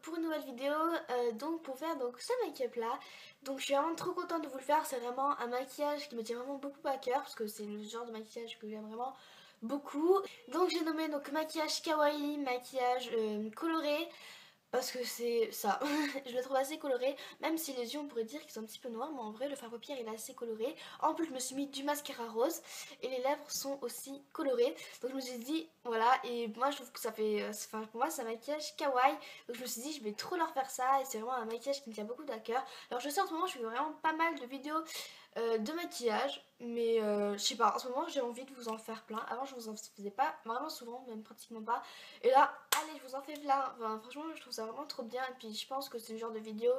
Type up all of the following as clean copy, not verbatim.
Pour une nouvelle vidéo, donc pour faire ce make-up là. Donc je suis vraiment trop contente de vous le faire. C'est vraiment un maquillage qui me tient vraiment beaucoup à cœur parce que c'est le genre de maquillage que j'aime vraiment beaucoup. Donc j'ai nommé maquillage kawaii, maquillage coloré. Parce que c'est ça, je le trouve assez coloré, même si les yeux on pourrait dire qu'ils sont un petit peu noirs, mais en vrai le fard à paupières il est assez coloré. En plus je me suis mis du mascara rose et les lèvres sont aussi colorées. Donc je me suis dit voilà, et moi je trouve que ça fait, enfin pour moi c'est un maquillage kawaii. Donc je me suis dit je vais trop leur faire ça et c'est vraiment un maquillage qui me tient beaucoup à cœur. Alors je sais en ce moment je fais vraiment pas mal de vidéos de maquillage, mais je sais pas, en ce moment j'ai envie de vous en faire plein. Avant je vous en faisais pas vraiment souvent, même pratiquement pas, et là allez je vous en fais plein. Enfin, franchement je trouve ça vraiment trop bien et puis je pense que c'est le genre de vidéo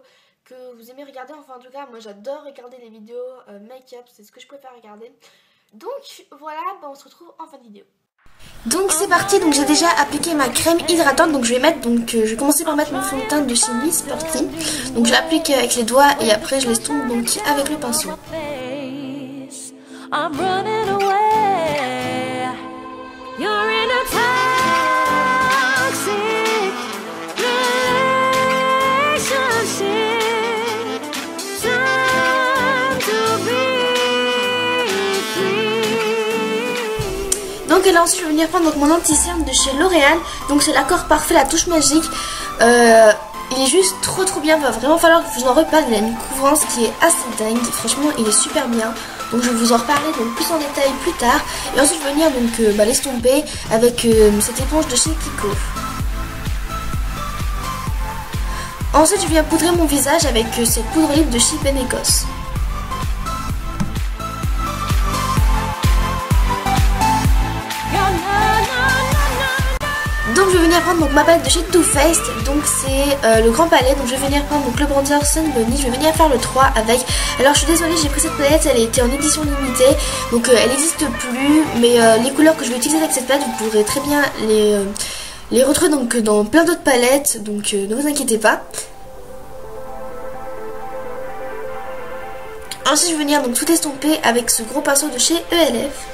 que vous aimez regarder. Enfin en tout cas moi j'adore regarder les vidéos make-up, c'est ce que je préfère regarder. Donc voilà, on se retrouve en fin de vidéo. Donc c'est parti, donc j'ai déjà appliqué ma crème hydratante, donc je vais mettre, je vais commencer par mettre mon fond de teint de chez Miss Sporty. Donc je l'applique avec les doigts et après je l'estompe donc avec le pinceau. Donc et là ensuite je vais venir prendre mon anti-cerne de chez L'Oréal. Donc c'est l'accord parfait, la touche magique. Il est juste trop bien, il va vraiment falloir que je vous en reparle. Il a une couvrance qui est assez dingue, franchement il est super bien. Donc je vais vous en reparler plus en détail plus tard. Et ensuite je vais venir l'estomper avec cette éponge de chez Kiko. Ensuite je viens poudrer mon visage avec cette poudre libre de chez Benecos. Donc je vais venir prendre ma palette de chez Too Faced, donc c'est le grand palette. Donc je vais venir prendre le bronzer Sun Bunny, je vais venir faire le 3 avec. Alors je suis désolée, j'ai pris cette palette, elle était en édition limitée, donc elle n'existe plus, mais les couleurs que je vais utiliser avec cette palette, vous pourrez très bien les retrouver dans plein d'autres palettes, donc ne vous inquiétez pas. Ensuite je vais venir tout estomper avec ce gros pinceau de chez ELF.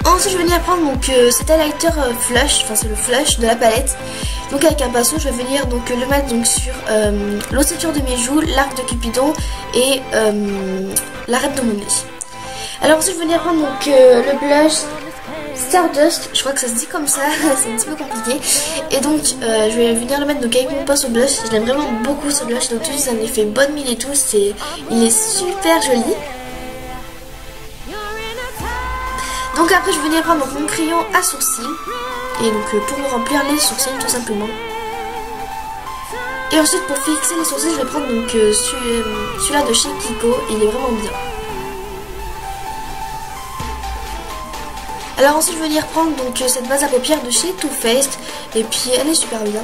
Ensuite je vais venir prendre cet highlighter flush, enfin c'est le flush de la palette. Donc avec un pinceau je vais venir le mettre sur l'ossature de mes joues, l'arc de Cupidon et l'arête de mon nez. Alors ensuite je vais venir prendre le blush Stardust, je crois que ça se dit comme ça, c'est un petit peu compliqué. Et donc je vais venir le mettre avec mon pinceau blush, je l'aime vraiment beaucoup ce blush, donc tout c'est un effet bonne mine et tout, il est super joli. Donc après je vais venir prendre mon crayon à sourcils et pour me remplir les sourcils tout simplement. Et ensuite pour fixer les sourcils je vais prendre celui-là de chez Kiko, il est vraiment bien. Alors ensuite je vais venir prendre cette base à paupières de chez Too Faced et puis elle est super bien.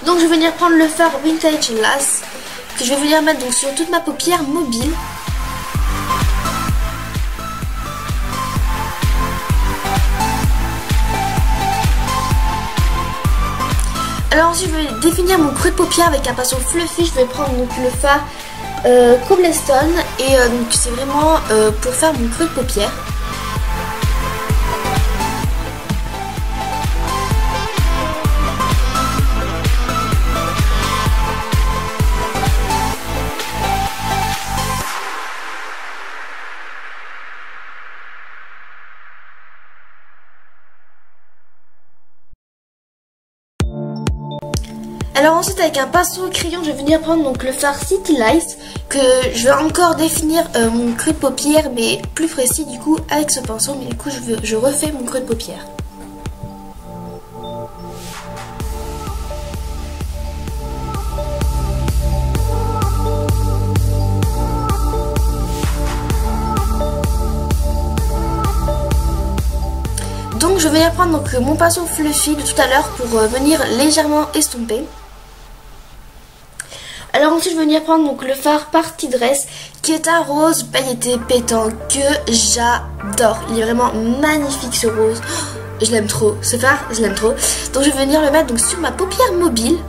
Donc je vais venir prendre le fard Vintage Lace que je vais venir mettre sur toute ma paupière mobile. Alors ensuite je vais définir mon creux de paupière avec un pinceau fluffy. Je vais prendre le fard Cobblestone et c'est vraiment pour faire mon creux de paupière. Alors ensuite avec un pinceau crayon je vais venir prendre le fard City Lights que je vais encore définir mon creux de paupière mais plus précis du coup avec ce pinceau, mais du coup je refais mon creux de paupière. Donc je vais venir prendre donc, mon pinceau fluffy de tout à l'heure pour venir légèrement estomper. Alors ensuite je vais venir prendre donc le fard Party Dress qui est un rose pailleté pétant que j'adore. Il est vraiment magnifique ce rose. Oh, je l'aime trop. Ce fard, je l'aime trop. Donc je vais venir le mettre donc sur ma paupière mobile.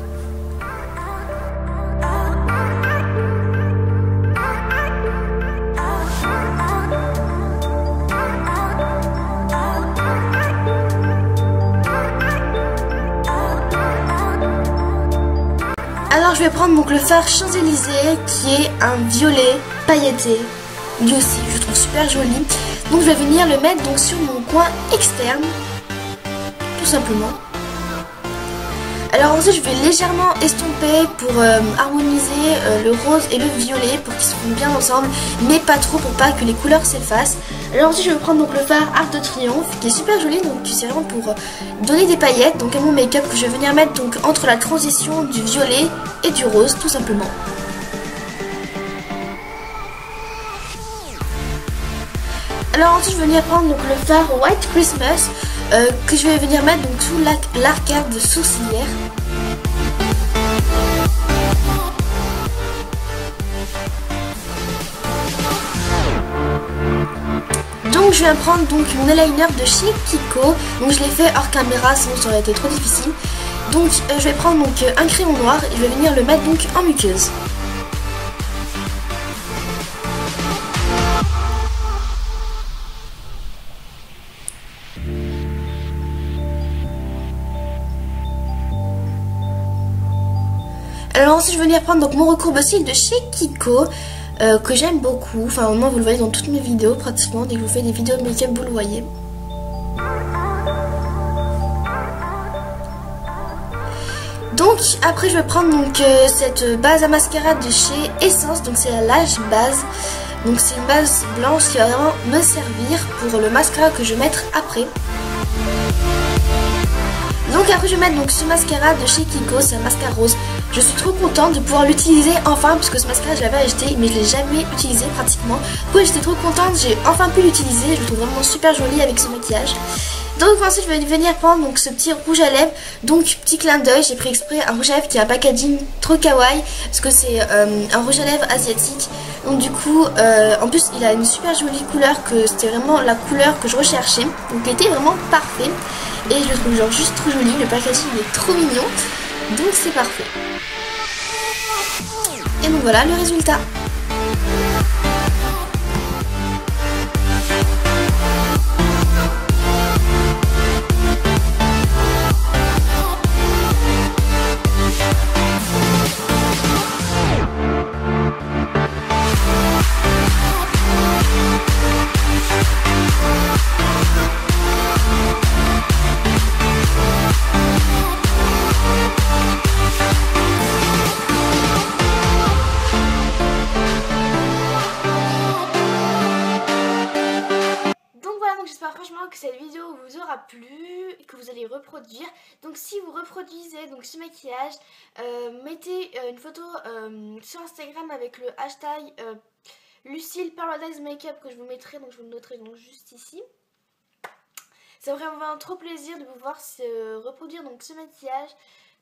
Alors je vais prendre donc le fard Champs-Élysées qui est un violet pailleté. Lui aussi je le trouve super joli. Donc je vais venir le mettre donc sur mon coin externe. Tout simplement. Alors ensuite je vais légèrement estomper pour harmoniser le rose et le violet pour qu'ils se fondent bien ensemble, mais pas trop pour pas que les couleurs s'effacent. Alors ensuite je vais prendre donc le fard Arc de Triomphe qui est super joli, donc c'est vraiment pour donner des paillettes donc à mon make-up que je vais venir mettre donc entre la transition du violet et du rose tout simplement. Alors ensuite je vais venir prendre donc le fard White Christmas que je vais venir mettre donc sous l'arcade sourcilière. Donc je viens prendre donc mon eyeliner de chez Kiko. Donc je l'ai fait hors caméra sinon ça aurait été trop difficile. Donc je vais prendre donc un crayon noir et je vais venir le mettre donc en muqueuse. Alors ensuite je vais venir prendre donc mon recourbe-cils de chez Kiko que j'aime beaucoup. Enfin au moins vous le voyez dans toutes mes vidéos pratiquement. Dès que je vous fais des vidéos de make-up vous le voyez. Donc après je vais prendre donc cette base à mascara de chez Essence. Donc c'est la Lash Base. Donc c'est une base blanche qui va vraiment me servir pour le mascara que je vais mettre après. Donc après je vais mettre donc ce mascara de chez Kiko, c'est un mascara rose. Je suis trop contente de pouvoir l'utiliser enfin parce que ce mascara je l'avais acheté mais je l'ai jamais utilisé pratiquement. Donc j'étais trop contente, j'ai enfin pu l'utiliser, je le trouve vraiment super joli avec ce maquillage. Donc ensuite je vais venir prendre donc ce petit rouge à lèvres, donc petit clin d'œil, j'ai pris exprès un rouge à lèvres qui a un packaging trop kawaii parce que c'est un rouge à lèvres asiatique. Donc du coup en plus il a une super jolie couleur, que c'était vraiment la couleur que je recherchais, donc il était vraiment parfait et je le trouve genre juste trop joli, le packaging il est trop mignon, donc c'est parfait. Et donc voilà le résultat. J'espère franchement que cette vidéo vous aura plu et que vous allez reproduire. Donc si vous reproduisez donc ce maquillage, mettez une photo sur Instagram avec le hashtag Lucille Paradise Makeup que je vous mettrai, donc je vous le noterai donc juste ici. Ça ferait vraiment trop plaisir de vous voir reproduire donc ce maquillage.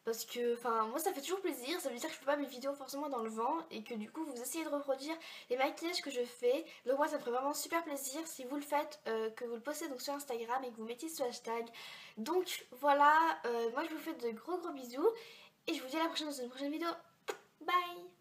Parce que, enfin, moi ça fait toujours plaisir, ça veut dire que je fais pas mes vidéos forcément dans le vent et que du coup vous essayez de reproduire les maquillages que je fais. Donc moi ça me ferait vraiment super plaisir si vous le faites, que vous le postez donc sur Instagram et que vous mettiez ce hashtag. Donc voilà, moi je vous fais de gros bisous et je vous dis à la prochaine dans une prochaine vidéo. Bye!